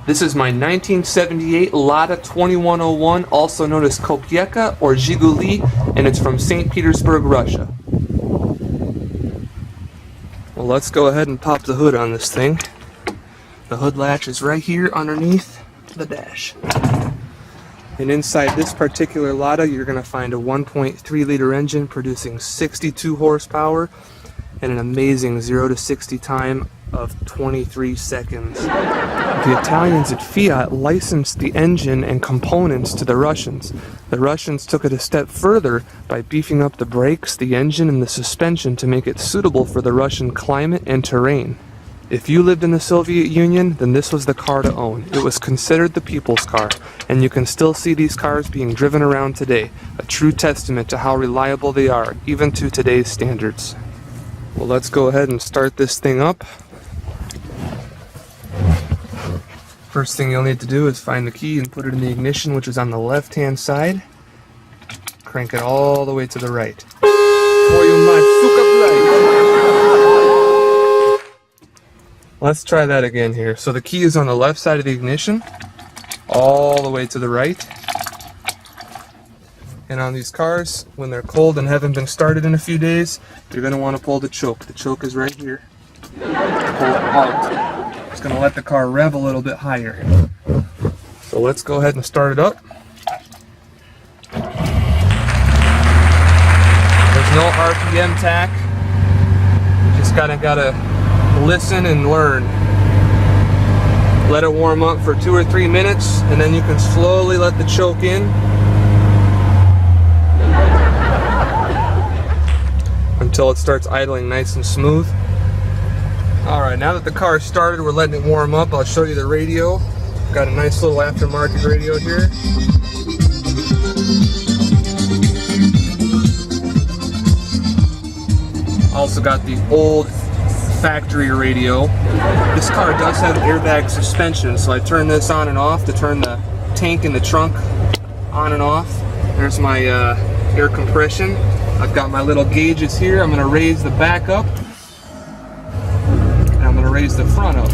This is my 1978 Lada 2101, also known as Kopeyke or Zhiguli, and it's from St. Petersburg, Russia. Well, let's go ahead and pop the hood on this thing. The hood latch is right here underneath the dash. And inside this particular Lada, you're going to find a 1.3 liter engine producing 62 horsepower and an amazing 0 to 60 time of 23 seconds. The Italians at Fiat licensed the engine and components to the Russians. The Russians took it a step further by beefing up the brakes, the engine, and the suspension to make it suitable for the Russian climate and terrain. If you lived in the Soviet Union, then this was the car to own. It was considered the people's car, and you can still see these cars being driven around today, a true testament to how reliable they are, even to today's standards. Well, let's go ahead and start this thing up. First thing you'll need to do is find the key and put it in the ignition, which is on the left-hand side. Crank it all the way to the right. Let's try that again here. So the key is on the left side of the ignition, all the way to the right. And on these cars, when they're cold and haven't been started in a few days, you're going to want to pull the choke. The choke is right here. Pull it out. It's going to let the car rev a little bit higher. So let's go ahead and start it up. There's no RPM tack. You just gotta listen and learn. Let it warm up for 2 or 3 minutes, and then you can slowly let the choke in until it starts idling nice and smooth. Alright, now that the car is started, we're letting it warm up. I'll show you the radio. Got a nice little aftermarket radio here. Also got the old factory radio. This car does have airbag suspension, so I turn this on and off to turn the tank in the trunk on and off. There's my air compression. I've got my little gauges here. I'm going to raise the back up, and I'm going to raise the front up.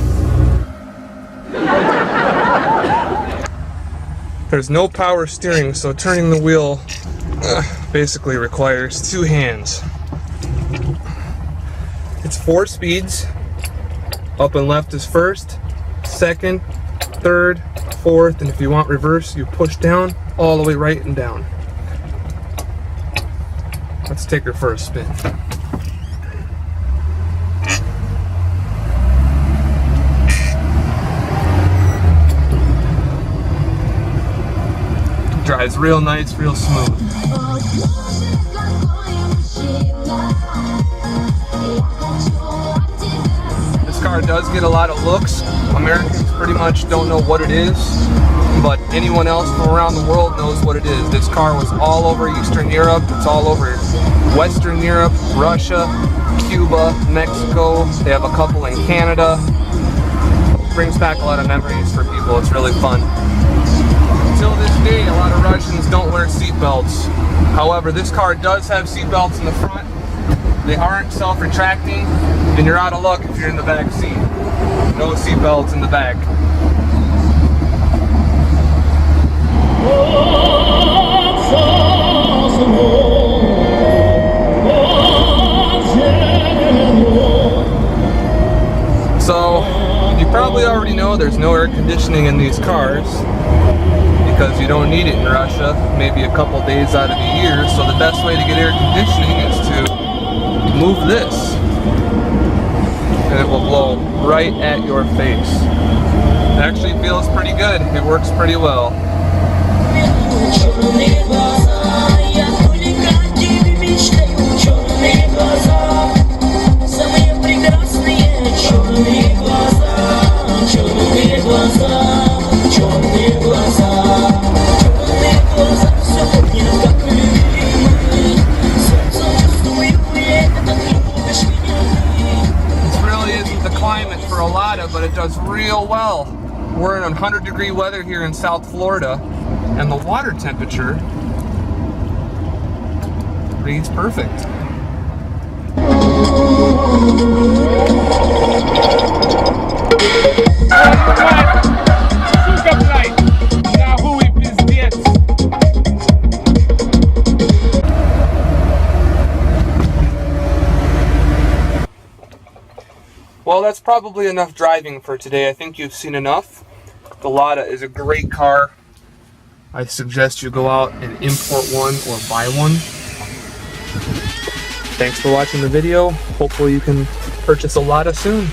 There's no power steering, so turning the wheel basically requires 2 hands. It's 4 speeds. Up and left is first, second, third, fourth, and if you want reverse, you push down all the way right and down. Let's take her for a spin. Drives real nice, real smooth. This car does get a lot of looks. Americans pretty much don't know what it is, but anyone else from around the world knows what it is. This car was all over Eastern Europe, it's all over Western Europe, Russia, Cuba, Mexico. They have a couple in Canada. It brings back a lot of memories for people. It's really fun. Until this day, a lot of Russians don't wear seatbelts. However, this car does have seatbelts in the front. They aren't self-retracting, and you're out of luck if you're in the back seat. No seatbelts in the back. So, you probably already know there's no air conditioning in these cars, because you don't need it in Russia, maybe a couple days out of the year. So the best way to get air conditioning is to move this, and it will blow right at your face. It actually feels pretty good. It works pretty well. But it does real well. We're in 100-degree weather here in South Florida, and the water temperature reads perfect. Well, that's probably enough driving for today. I think you've seen enough. The Lada is a great car. I suggest you go out and import one or buy one. Thanks for watching the video. Hopefully you can purchase a Lada soon.